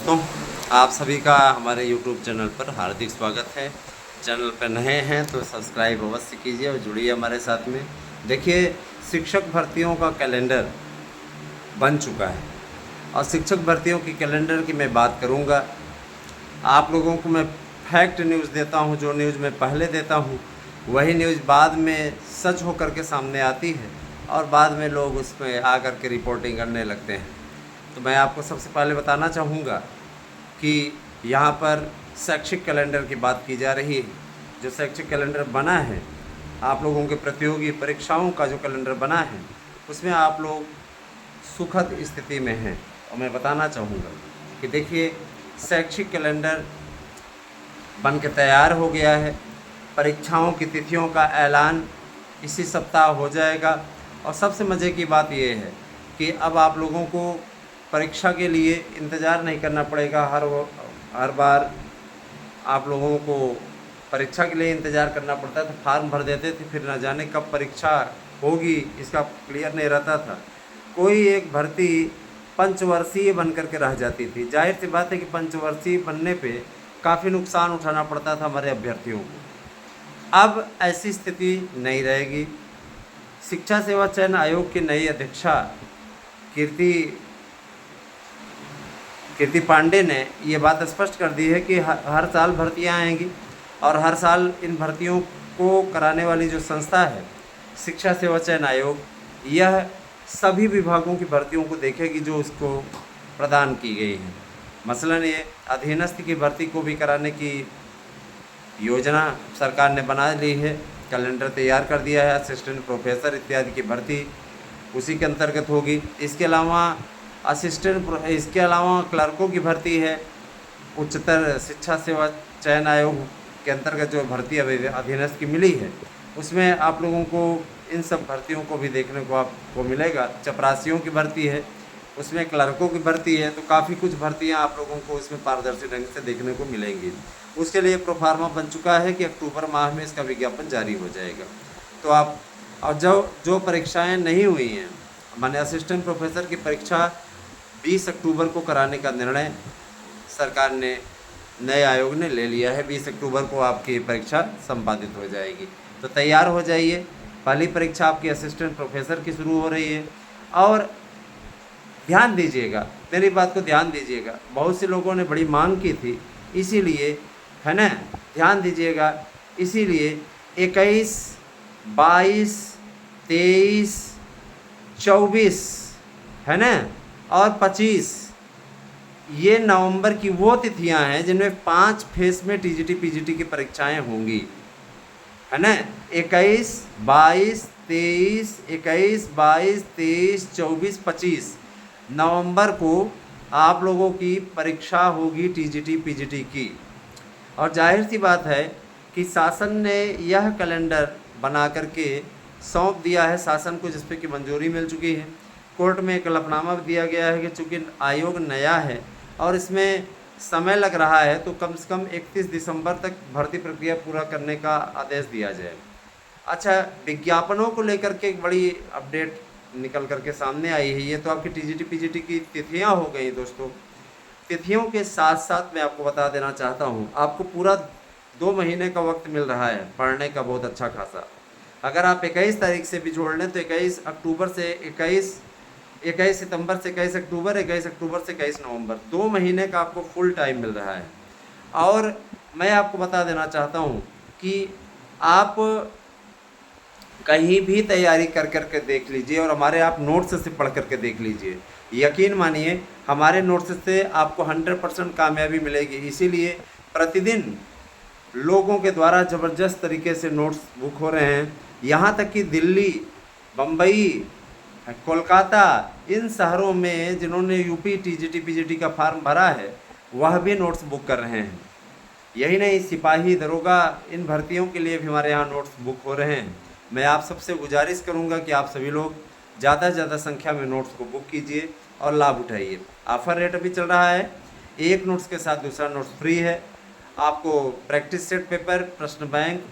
दोस्तों, आप सभी का हमारे YouTube चैनल पर हार्दिक स्वागत है। चैनल पर नए हैं तो सब्सक्राइब अवश्य कीजिए और जुड़िए हमारे साथ में। देखिए, शिक्षक भर्तियों का कैलेंडर बन चुका है और शिक्षक भर्तियों की कैलेंडर की मैं बात करूंगा। आप लोगों को मैं फैक्ट न्यूज़ देता हूं, जो न्यूज़ मैं पहले देता हूं वही न्यूज़ बाद में सच होकर के सामने आती है और बाद में लोग उसमें आकर के रिपोर्टिंग करने लगते हैं। तो मैं आपको सबसे पहले बताना चाहूँगा कि यहाँ पर शैक्षिक कैलेंडर की बात की जा रही है। जो शैक्षिक कैलेंडर बना है, आप लोगों के प्रतियोगी परीक्षाओं का जो कैलेंडर बना है, उसमें आप लोग सुखद स्थिति में हैं। और मैं बताना चाहूँगा कि देखिए, शैक्षिक कैलेंडर बन के तैयार हो गया है। परीक्षाओं की तिथियों का ऐलान इसी सप्ताह हो जाएगा। और सबसे मज़े की बात यह है कि अब आप लोगों को परीक्षा के लिए इंतज़ार नहीं करना पड़ेगा। हर बार आप लोगों को परीक्षा के लिए इंतज़ार करना पड़ता था, फार्म भर देते थे, फिर न जाने कब परीक्षा होगी इसका क्लियर नहीं रहता था। कोई एक भर्ती पंचवर्षीय बन करके रह जाती थी। जाहिर सी बात है कि पंचवर्षीय बनने पे काफ़ी नुकसान उठाना पड़ता था हमारे अभ्यर्थियों को। अब ऐसी स्थिति नहीं रहेगी। शिक्षा सेवा चयन आयोग की नई अध्यक्षा कीर्ति पांडे ने ये बात स्पष्ट कर दी है कि हर साल भर्तियां आएंगी और हर साल इन भर्तियों को कराने वाली जो संस्था है शिक्षा सेवा चयन आयोग, यह सभी विभागों की भर्तियों को देखेगी जो उसको प्रदान की गई है। मसलन ये अधीनस्थ की भर्ती को भी कराने की योजना सरकार ने बना ली है, कैलेंडर तैयार कर दिया है। असिस्टेंट प्रोफेसर इत्यादि की भर्ती उसी के अंतर्गत होगी। इसके अलावा क्लर्कों की भर्ती है। उच्चतर शिक्षा सेवा चयन आयोग के अंतर्गत जो भर्ती अधीनस्थ की मिली है, उसमें आप लोगों को इन सब भर्तियों को भी देखने को आपको मिलेगा। चपरासियों की भर्ती है, उसमें क्लर्कों की भर्ती है। तो काफ़ी कुछ भर्तियां आप लोगों को इसमें पारदर्शी ढंग से देखने को मिलेंगी। उसके लिए प्रोफार्मा बन चुका है कि अक्टूबर माह में इसका विज्ञापन जारी हो जाएगा। तो आप और जो परीक्षाएं नहीं हुई हैं, माने असिस्टेंट प्रोफेसर की परीक्षा 20 अक्टूबर को कराने का निर्णय सरकार ने, नए आयोग ने ले लिया है। 20 अक्टूबर को आपकी परीक्षा संपादित हो जाएगी। तो तैयार हो जाइए। पहली परीक्षा आपकी असिस्टेंट प्रोफेसर की शुरू हो रही है। और ध्यान दीजिएगा, मेरी बात को ध्यान दीजिएगा। बहुत से लोगों ने बड़ी मांग की थी, इसीलिए, है ना, ध्यान दीजिएगा। इसीलिए 21, 22, 23, 24, है ना, और 25 ये नवंबर की वो तिथियां हैं जिनमें 5 फेस में टीजीटी पीजीटी की परीक्षाएं होंगी, है ना। 21, 22, 23, 21, 22, 23, 24, 25 नवंबर को आप लोगों की परीक्षा होगी टीजीटी पीजीटी की। और जाहिर सी बात है कि शासन ने यह कैलेंडर बना करके सौंप दिया है शासन को, जिस पे की मंजूरी मिल चुकी है। कोर्ट में एक हलफनामा भी दिया गया है कि चूँकि आयोग नया है और इसमें समय लग रहा है, तो कम से कम 31 दिसंबर तक भर्ती प्रक्रिया पूरा करने का आदेश दिया जाए। अच्छा, विज्ञापनों को लेकर के एक बड़ी अपडेट निकल करके सामने आई है। ये तो आपकी टीजीटी पीजीटी की तिथियां हो गई दोस्तों। तिथियों के साथ साथ मैं आपको बता देना चाहता हूँ, आपको पूरा 2 महीने का वक्त मिल रहा है पढ़ने का, बहुत अच्छा खासा। अगर आप 21 तारीख से भी जोड़ लें तो 21 अक्टूबर से 21 सितंबर से 21 अक्टूबर, 21 अक्टूबर से 21 नवंबर, 2 महीने का आपको फुल टाइम मिल रहा है। और मैं आपको बता देना चाहता हूँ कि आप कहीं भी तैयारी कर करके देख लीजिए और हमारे आप नोट्स से पढ़ करके देख लीजिए। यकीन मानिए, हमारे नोट्स से आपको 100% कामयाबी मिलेगी। इसीलिए प्रतिदिन लोगों के द्वारा ज़बरदस्त तरीके से नोट्स बुक हो रहे हैं। यहाँ तक कि दिल्ली, बम्बई, कोलकाता, इन शहरों में जिन्होंने यूपी टीजीटी पीजीटी का फॉर्म भरा है, वह भी नोट्स बुक कर रहे हैं। यही नहीं, सिपाही, दरोगा, इन भर्तियों के लिए भी हमारे यहाँ नोट्स बुक हो रहे हैं। मैं आप सबसे गुजारिश करूँगा कि आप सभी लोग ज़्यादा से ज़्यादा संख्या में नोट्स को बुक कीजिए और लाभ उठाइए। ऑफर रेट अभी चल रहा है, एक नोट्स के साथ दूसरा नोट्स फ्री है। आपको प्रैक्टिस सेट पेपर, प्रश्न बैंक,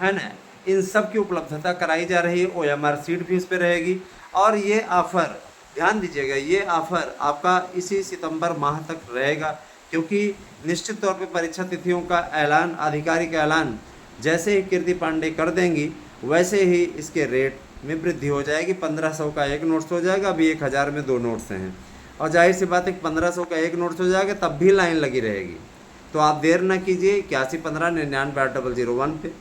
है ना, इन सब की उपलब्धता कराई जा रही है। OMR सीट भी उस पर रहेगी। और ये ऑफ़र ध्यान दीजिएगा, ये ऑफर आपका इसी सितंबर माह तक रहेगा, क्योंकि निश्चित तौर पे परीक्षा तिथियों का ऐलान, आधिकारिक ऐलान जैसे ही कीर्ति पांडे कर देंगी वैसे ही इसके रेट में वृद्धि हो जाएगी। 1500 का एक नोट्स हो जाएगा, अभी 1000 में 2 नोट्स हैं, और जाहिर सी बात है 1500 का एक नोट्स हो जाएगा तब भी लाइन लगी रहेगी। तो आप देर ना कीजिए, 8115998001 पे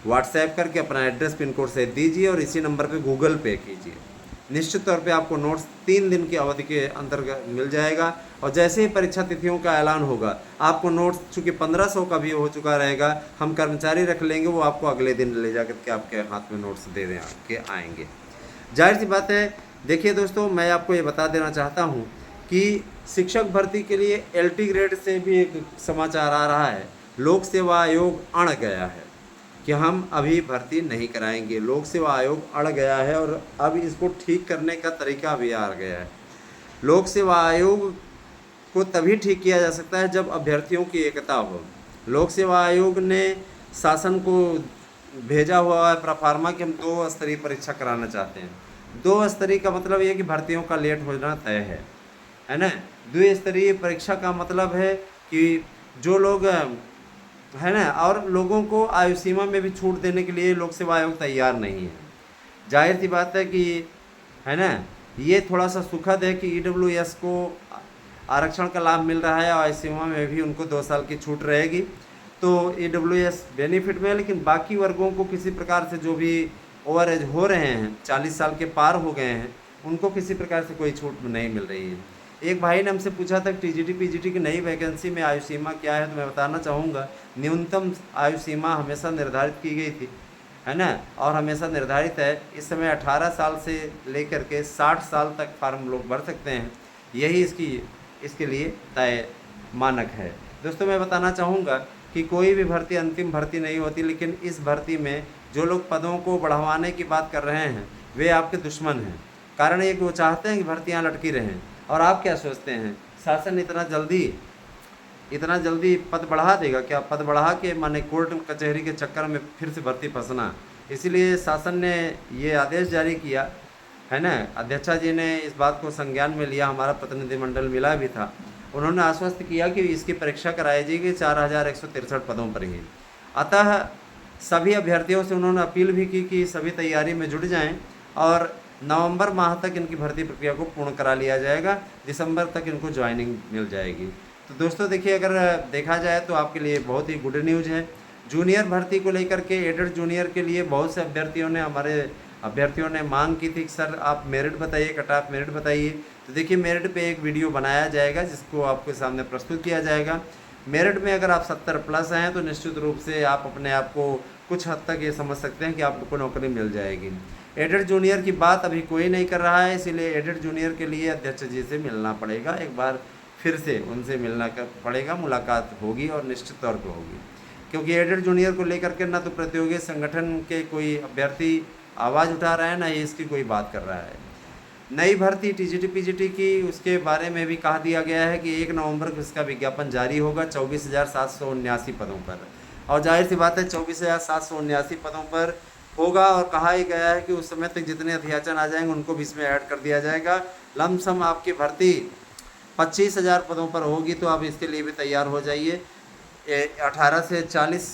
व्हाट्सएप करके अपना एड्रेस पिन कोड से दीजिए और इसी नंबर पे गूगल पे कीजिए। निश्चित तौर पे आपको नोट्स 3 दिन की अवधि के अंतर्गत मिल जाएगा, और जैसे ही परीक्षा तिथियों का ऐलान होगा आपको नोट्स, चूँकि 1500 का भी हो चुका रहेगा, हम कर्मचारी रख लेंगे, वो आपको अगले दिन ले जा करके आपके हाथ में नोट्स दे दें के आएंगे। जाहिर सी बात है। देखिए दोस्तों, मैं आपको ये बता देना चाहता हूँ कि शिक्षक भर्ती के लिए LT ग्रेड से भी एक समाचार आ रहा है। लोक सेवा आयोग अड़ गया है कि हम अभी भर्ती नहीं कराएंगे। लोक सेवा आयोग अड़ गया है और अब इसको ठीक करने का तरीका भी आ गया है। लोक सेवा आयोग को तभी ठीक किया जा सकता है जब अभ्यर्थियों की एकता हो। लोक सेवा आयोग ने शासन को भेजा हुआ है प्रोफार्मा कि हम 2 स्तरीय परीक्षा कराना चाहते हैं। 2 स्तरीय का मतलब ये कि भर्तियों का लेट होना तय है ना। 2 स्तरीय परीक्षा का मतलब है कि जो लोग है ना, और लोगों को आयु सीमा में भी छूट देने के लिए लोक सेवा आयोग तैयार नहीं है। जाहिर सी बात है कि है ना, ये थोड़ा सा सुखद है कि EWS को आरक्षण का लाभ मिल रहा है और आयु सीमा में भी उनको 2 साल की छूट रहेगी, तो EWS बेनिफिट में है। लेकिन बाकी वर्गों को किसी प्रकार से, जो भी ओवर एज हो रहे हैं, 40 साल के पार हो गए हैं, उनको किसी प्रकार से कोई छूट नहीं मिल रही है। एक भाई ने हमसे पूछा था TGT PGT की नई वैकेंसी में आयु सीमा क्या है, तो मैं बताना चाहूँगा न्यूनतम आयु सीमा हमेशा निर्धारित की गई थी, है ना, और हमेशा निर्धारित है। इस समय 18 साल से लेकर के 60 साल तक फार्म लोग भर सकते हैं, यही इसके लिए तय मानक है। दोस्तों, मैं बताना चाहूँगा कि कोई भी भर्ती अंतिम भर्ती नहीं होती, लेकिन इस भर्ती में जो लोग पदों को बढ़वाने की बात कर रहे हैं वे आपके दुश्मन हैं। कारण ये कि वो चाहते हैं कि भर्तियाँ लटकी रहें। और आप क्या सोचते हैं, शासन इतना जल्दी पद बढ़ा देगा क्या? पद बढ़ा के माने कोर्ट कचहरी के चक्कर में फिर से भर्ती फंसना। इसीलिए शासन ने ये आदेश जारी किया, है ना। अध्यक्षा जी ने इस बात को संज्ञान में लिया, हमारा प्रतिनिधिमंडल मिला भी था। उन्होंने आश्वस्त किया कि इसकी परीक्षा कराई जाएगी 4163 पदों पर ही। अतः सभी अभ्यर्थियों से उन्होंने अपील भी की कि सभी तैयारी में जुट जाएं और नवंबर माह तक इनकी भर्ती प्रक्रिया को पूर्ण करा लिया जाएगा, दिसंबर तक इनको ज्वाइनिंग मिल जाएगी। तो दोस्तों देखिए, अगर देखा जाए तो आपके लिए बहुत ही गुड न्यूज़ है। जूनियर भर्ती को लेकर के, एडेड जूनियर के लिए बहुत से हमारे अभ्यर्थियों ने मांग की थी कि सर आप मेरिट बताइए, कट ऑफ मेरिट बताइए। तो देखिए, मेरिट पे एक वीडियो बनाया जाएगा जिसको आपके सामने प्रस्तुत किया जाएगा। मेरिट में अगर आप 70 प्लस हैं तो निश्चित रूप से आप अपने आप को कुछ हद तक ये समझ सकते हैं कि आपको नौकरी मिल जाएगी। एडेड जूनियर की बात अभी कोई नहीं कर रहा है, इसीलिए एडेड जूनियर के लिए अध्यक्ष जी से मिलना पड़ेगा, एक बार फिर से उनसे मिलना पड़ेगा, मुलाकात होगी और निश्चित तौर पर होगी। क्योंकि एडेड जूनियर को लेकर के ना तो प्रतियोगी संगठन के कोई अभ्यर्थी आवाज़ उठा रहा है, ना ही इसकी कोई बात कर रहा है। नई भर्ती TGT PGT की, उसके बारे में भी कहा दिया गया है कि 1 नवंबर को इसका विज्ञापन जारी होगा 24,779 पदों पर। और जाहिर सी बात है 24,779 पदों पर होगा, और कहा ही गया है कि उस समय तक जितने अध्याचन आ जाएंगे उनको भी इसमें ऐड कर दिया जाएगा। लमसम आपकी भर्ती 25,000 पदों पर होगी, तो आप इसके लिए भी तैयार हो जाइए। 18 से 40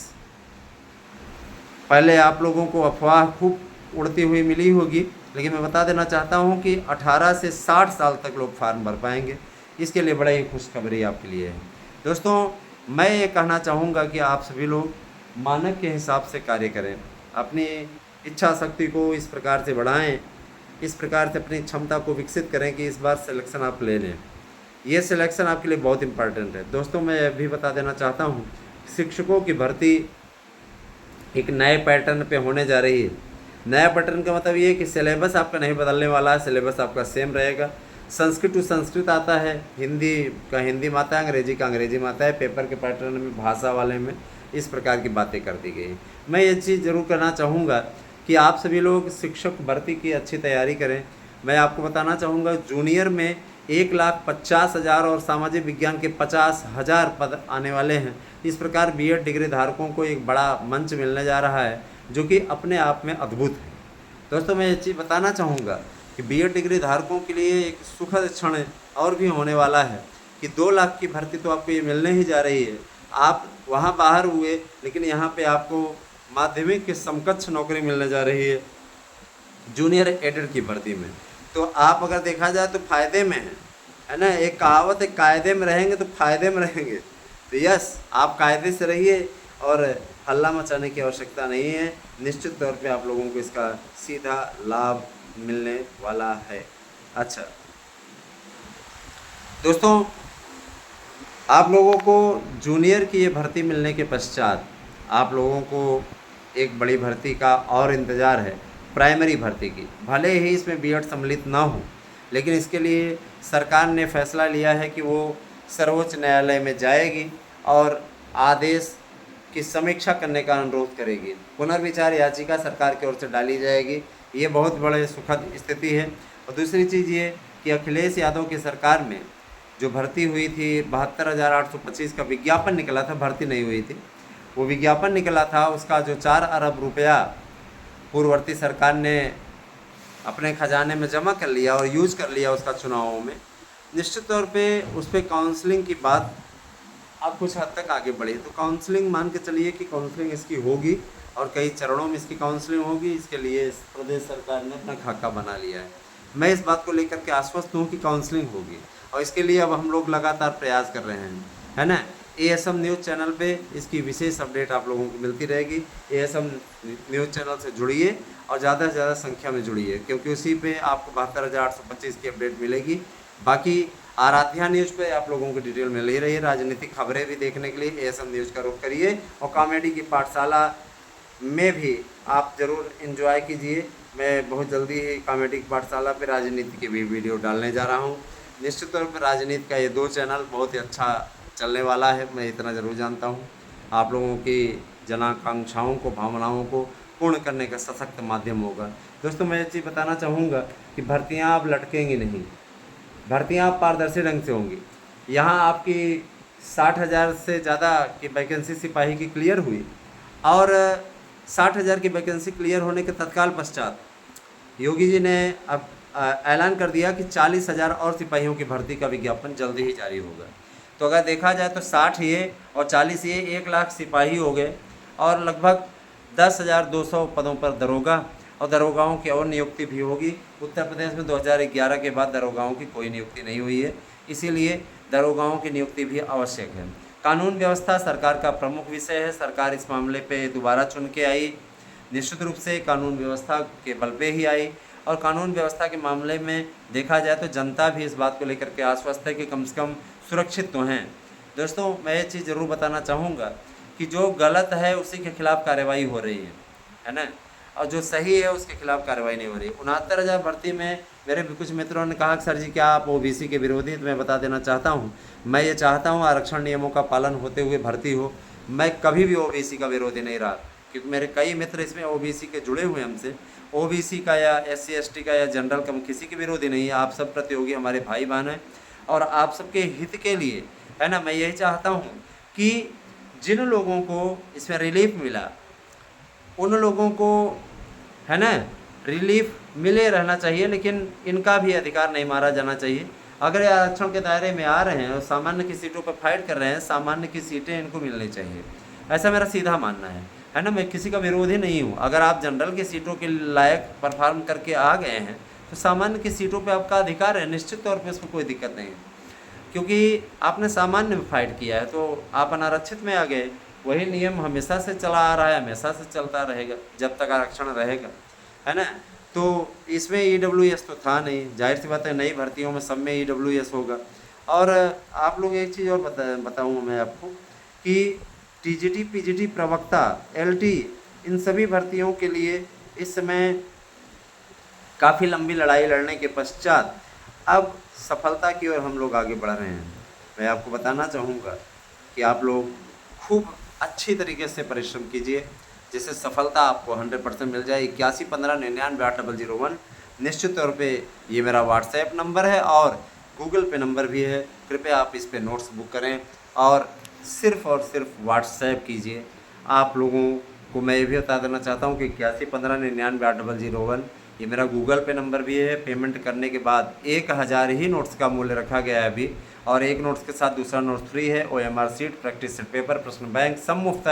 पहले आप लोगों को अफवाह खूब उड़ती हुई मिली होगी, लेकिन मैं बता देना चाहता हूं कि 18 से 60 साल तक लोग फार्म भर पाएंगे। इसके लिए बड़ा ही खुशखबरी आपके लिए है। दोस्तों, मैं ये कहना चाहूँगा कि आप सभी लोग मानक के हिसाब से कार्य करें, अपनी इच्छा शक्ति को इस प्रकार से बढ़ाएं, इस प्रकार से अपनी क्षमता को विकसित करें कि इस बार सिलेक्शन आप ले लें। ये सिलेक्शन आपके लिए बहुत इंपॉर्टेंट है। दोस्तों, मैं भी बता देना चाहता हूँ, शिक्षकों की भर्ती एक नए पैटर्न पे होने जा रही है। नया पैटर्न का मतलब ये है कि सिलेबस आपका नहीं बदलने वाला है, सिलेबस आपका सेम रहेगा। संस्कृत टू संस्कृत आता है, हिंदी का हिंदी में आता है, अंग्रेजी का अंग्रेजी में आता है, पेपर के पैटर्न में, भाषा वाले में इस प्रकार की बातें कर दी गई। मैं ये चीज़ ज़रूर करना चाहूँगा कि आप सभी लोग शिक्षक भर्ती की अच्छी तैयारी करें। मैं आपको बताना चाहूँगा, जूनियर में 1,50,000 और सामाजिक विज्ञान के 50,000 पद आने वाले हैं। इस प्रकार BEd डिग्री धारकों को एक बड़ा मंच मिलने जा रहा है, जो कि अपने आप में अद्भुत है। दोस्तों, मैं ये चीज़ बताना चाहूँगा कि बीएड डिग्री धारकों के लिए एक सुखद क्षण और भी होने वाला है कि 2 लाख की भर्ती तो आपको ये मिलने ही जा रही है। आप वहाँ बाहर हुए, लेकिन यहाँ पे आपको माध्यमिक के समकक्ष नौकरी मिलने जा रही है जूनियर एडेड की भर्ती में। तो आप अगर देखा जाए तो फ़ायदे में है ना। एक कहावत है, कायदे में रहेंगे तो फ़ायदे में रहेंगे। तो यस, आप कायदे से रहिए और हल्ला मचाने की आवश्यकता नहीं है। निश्चित तौर पे आप लोगों को इसका सीधा लाभ मिलने वाला है। अच्छा दोस्तों, आप लोगों को जूनियर की ये भर्ती मिलने के पश्चात आप लोगों को एक बड़ी भर्ती का और इंतज़ार है, प्राइमरी भर्ती की। भले ही इसमें बीएड सम्मिलित ना हो, लेकिन इसके लिए सरकार ने फैसला लिया है कि वो सर्वोच्च न्यायालय में जाएगी और आदेश की समीक्षा करने का अनुरोध करेगी। पुनर्विचार याचिका सरकार की ओर से डाली जाएगी। ये बहुत बड़े सुखद स्थिति है। और दूसरी चीज़ ये कि अखिलेश यादव की सरकार में जो भर्ती हुई थी 72,825 का विज्ञापन निकला था, भर्ती नहीं हुई थी, वो विज्ञापन निकला था, उसका जो 4 अरब रुपया पूर्ववर्ती सरकार ने अपने खजाने में जमा कर लिया और यूज कर लिया उसका चुनावों में। निश्चित तौर पे उस पर काउंसलिंग की बात अब कुछ हद तक आगे बढ़ी। तो काउंसलिंग मान के चलिए कि काउंसलिंग इसकी होगी और कई चरणों में इसकी काउंसलिंग होगी। इसके लिए प्रदेश सरकार ने अपना खाका बना लिया है। मैं इस बात को लेकर के आश्वस्त हूँ कि काउंसलिंग होगी और इसके लिए अब हम लोग लगातार प्रयास कर रहे हैं, है ना। एएसएम न्यूज़ चैनल पे इसकी विशेष अपडेट आप लोगों को मिलती रहेगी। एएसएम न्यूज़ चैनल से जुड़िए और ज़्यादा से ज़्यादा संख्या में जुड़िए, क्योंकि उसी पे आपको 72,825 की अपडेट मिलेगी। बाकी आराध्या न्यूज़ पे आप लोगों को डिटेल मिल ही रही है। राजनीतिक खबरें भी देखने के लिए एएसएम न्यूज़ का रुख करिए और कॉमेडी की पाठशाला में भी आप ज़रूर एंजॉय कीजिए। मैं बहुत जल्दी ही कॉमेडी की पाठशाला पे राजनीति की भी वीडियो डालने जा रहा हूँ। निश्चित तौर पर राजनीति का ये 2 चैनल बहुत ही अच्छा चलने वाला है, मैं इतना ज़रूर जानता हूँ। आप लोगों की जनाकांक्षाओं को, भावनाओं को पूर्ण करने का सशक्त माध्यम होगा। दोस्तों, मैं ये चीज़ बताना चाहूँगा कि भर्तियाँ आप लटकेंगी नहीं, भर्तियाँ आप पारदर्शी ढंग से होंगी। यहाँ आपकी 60,000 से ज़्यादा की वैकेंसी सिपाही की क्लियर हुई और 60,000 की वैकेंसी क्लियर होने के तत्काल पश्चात योगी जी ने अब ऐलान कर दिया कि 40,000 और सिपाहियों की भर्ती का विज्ञापन जल्दी ही जारी होगा। तो अगर देखा जाए तो 60 ये और 40 ये 1 लाख सिपाही हो गए और लगभग 10,200 पदों पर दरोगा और दरोगाओं की और नियुक्ति भी होगी। उत्तर प्रदेश में 2011 के बाद दरोगाओं की कोई नियुक्ति नहीं हुई है, इसीलिए दरोगाओं की नियुक्ति भी आवश्यक है। कानून व्यवस्था सरकार का प्रमुख विषय है। सरकार इस मामले पे दोबारा चुन के आई, निश्चित रूप से कानून व्यवस्था के बल पे ही आई। और कानून व्यवस्था के मामले में देखा जाए तो जनता भी इस बात को लेकर के आश्वस्त है कि कम से कम सुरक्षित तो हैं। दोस्तों, मैं ये चीज़ ज़रूर बताना चाहूँगा कि जो गलत है उसी के खिलाफ कार्रवाई हो रही है ना, और जो सही है उसके खिलाफ कार्रवाई नहीं हो रही। 69,000 भर्ती में मेरे भी कुछ मित्रों ने कहा कि सर जी क्या आप ओबीसी के विरोधी हैं? तो मैं बता देना चाहता हूँ, मैं ये चाहता हूँ आरक्षण नियमों का पालन होते हुए भर्ती हो। मैं कभी भी ओबीसी का विरोधी नहीं रहा, क्योंकि मेरे कई मित्र इसमें ओबीसी के जुड़े हुए हमसे। ओबीसी का या एससी एसटी का या जनरल का किसी के विरोधी नहीं है। आप सब प्रतियोगी हमारे भाई बहन हैं और आप सबके हित के लिए, है ना, मैं यही चाहता हूँ कि जिन लोगों को इसमें रिलीफ मिला उन लोगों को, है ना, रिलीफ मिले रहना चाहिए, लेकिन इनका भी अधिकार नहीं मारा जाना चाहिए। अगर ये आरक्षण के दायरे में आ रहे हैं और सामान्य की सीटों पर फाइट कर रहे हैं, सामान्य की सीटें इनको मिलनी चाहिए, ऐसा मेरा सीधा मानना है ना। मैं किसी का विरोधी नहीं हूँ। अगर आप जनरल की सीटों के लायक परफॉर्म करके आ गए हैं तो सामान्य की सीटों पे आपका अधिकार है, निश्चित तौर पे उसमें कोई दिक्कत नहीं है, क्योंकि आपने सामान्य में फाइट किया है तो आप अनारक्षित में आ गए। वही नियम हमेशा से चला आ रहा है, हमेशा से चलता रहेगा जब तक आरक्षण रहेगा, है ना। तो इसमें ईडब्ल्यूएस तो था नहीं, जाहिर सी बात है नई भर्तियों में सब में ईडब्ल्यूएस होगा। और आप लोग एक चीज़ और बताऊँगा मैं आपको कि टीजीटी पीजीटी प्रवक्ता एलटी इन सभी भर्तियों के लिए इस समय काफ़ी लंबी लड़ाई लड़ने के पश्चात अब सफलता की ओर हम लोग आगे बढ़ रहे हैं। मैं आपको बताना चाहूँगा कि आप लोग खूब अच्छी तरीके से परिश्रम कीजिए, जिससे सफलता आपको 100% मिल जाए। 8115998001 निश्चित तौर पे ये मेरा व्हाट्सएप नंबर है और गूगल पे नंबर भी है। कृपया आप इस पे नोट्स बुक करें और सिर्फ़ व्हाट्सएप कीजिए। आप लोगों को मैं ये भी बता देना चाहता हूँ कि 8115998001 ये मेरा गूगल पे नंबर भी है। पेमेंट करने के बाद 1000 ही नोट्स का मूल्य रखा गया है अभी, और एक नोट्स के साथ दूसरा नोट्स फ्री है। OMR seat, practice set paper, प्रश्न बैंक सब मुफ्त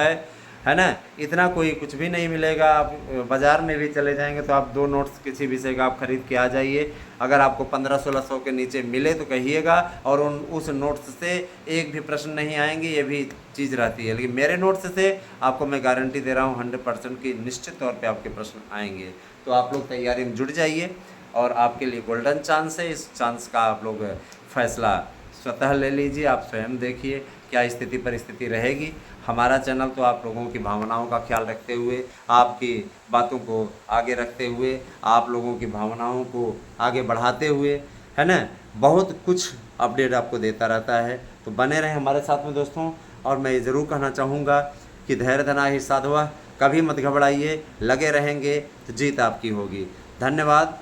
है ना। इतना कोई कुछ भी नहीं मिलेगा। आप बाज़ार में भी चले जाएंगे तो आप 2 नोट्स किसी विषय का आप खरीद के आ जाइए। अगर आपको 1500-1600 के नीचे मिले तो कहिएगा, और उस नोट्स से एक भी प्रश्न नहीं आएंगे, ये भी चीज़ रहती है। लेकिन मेरे नोट्स से आपको मैं गारंटी दे रहा हूँ 100% की निश्चित तौर पे आपके प्रश्न आएंगे। तो आप लोग तैयारी में जुट जाइए, और आपके लिए गोल्डन चांस है। इस चांस का आप लोग फैसला स्वतः ले लीजिए। आप स्वयं देखिए क्या स्थिति परिस्थिति रहेगी। हमारा चैनल तो आप लोगों की भावनाओं का ख्याल रखते हुए, आपकी बातों को आगे रखते हुए, आप लोगों की भावनाओं को आगे बढ़ाते हुए, है ना, बहुत कुछ अपडेट आपको देता रहता है। तो बने रहें हमारे साथ में दोस्तों। और मैं ये ज़रूर कहना चाहूँगा कि धैर्य धना ही साधवा, कभी मत घबराइए, लगे रहेंगे तो जीत आपकी होगी। धन्यवाद।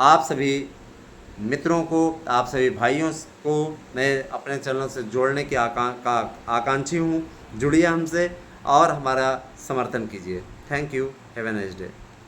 आप सभी मित्रों को, आप सभी भाइयों को मैं अपने चैनल से जोड़ने की आकांक्षी हूँ। जुड़िए हमसे और हमारा समर्थन कीजिए। Thank you. Have a nice day.